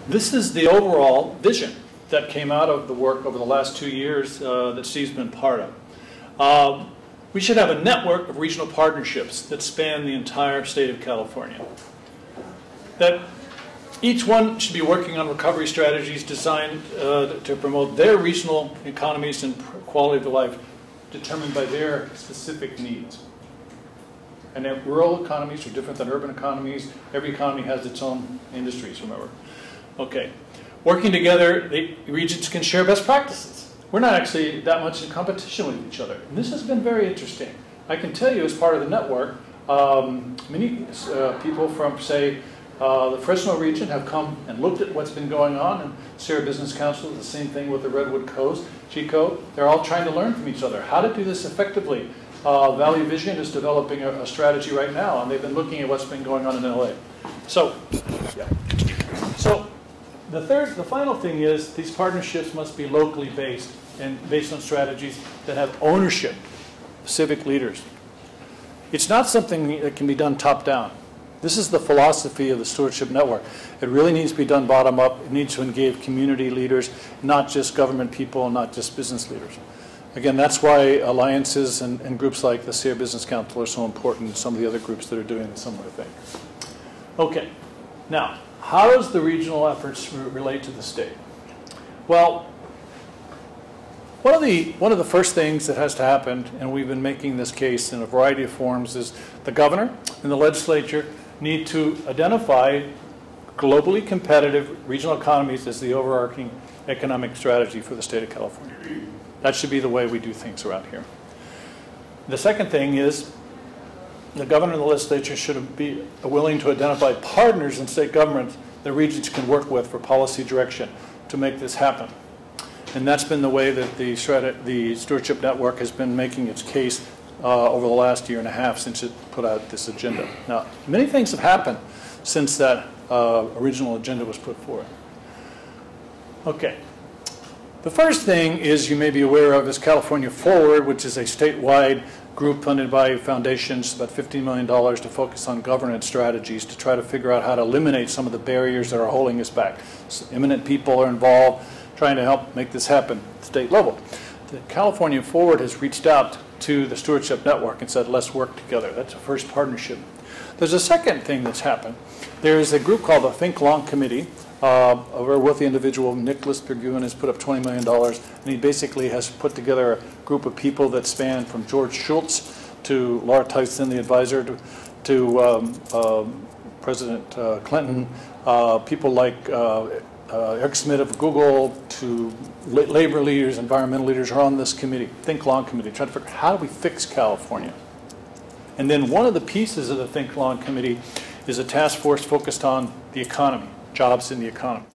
This is the overall vision that came out of the work over the last 2 years that Steve's been part of. We should have a network of regional partnerships that span the entire state of California. That each one should be working on recovery strategies designed to promote their regional economies and quality of life determined by their specific needs. And rural economies are different than urban economies. Every economy has its own industries, remember. Okay. Working together, the regions can share best practices. We're not actually that much in competition with each other. And this has been very interesting. I can tell you as part of the network, many people from, say, the Fresno region have come and looked at what's been going on, and Sierra Business Council, the same thing with the Redwood Coast, Chico. They're all trying to learn from each other how to do this effectively. Valley Vision is developing a strategy right now, and they've been looking at what's been going on in LA. So, yeah. So the final thing is these partnerships must be locally based and based on strategies that have ownership of civic leaders. It's not something that can be done top down. This is the philosophy of the Stewardship Network. It really needs to be done bottom up. It needs to engage community leaders, not just government people, not just business leaders. Again, that's why alliances and groups like the Sierra Business Council are so important, and some of the other groups that are doing a similar thing. Okay, now, how does the regional efforts relate to the state? Well, one of the first things that has to happen, and we've been making this case in a variety of forms, is the governor and the legislature need to identify globally competitive regional economies as the overarching economic strategy for the state of California. That should be the way we do things around here. The second thing is the governor and the legislature should be willing to identify partners in state governments the regions can work with for policy direction to make this happen. And that's been the way that the Stewardship Network has been making its case over the last year and a half since it put out this agenda. Now, many things have happened since that original agenda was put forward. Okay. The first thing is you may be aware of is California Forward, which is a statewide group funded by foundations, about $15 million to focus on governance strategies to try to figure out how to eliminate some of the barriers that are holding us back. So eminent people are involved trying to help make this happen at the state level. The California Forward has reached out to the Stewardship Network and said, let's work together. That's the first partnership. There's a second thing that's happened. There's a group called the Think Long Committee. A very wealthy individual, Nicholas Perguin, has put up $20 million, and he basically has put together a group of people that span from George Schultz to Laura Tyson, the advisor, to President Clinton, people like Eric Schmidt of Google, to labor leaders, environmental leaders are on this committee, Think Long Committee, trying to figure out how do we fix California. And then one of the pieces of the Think Long Committee is a task force focused on the economy. Jobs in the economy.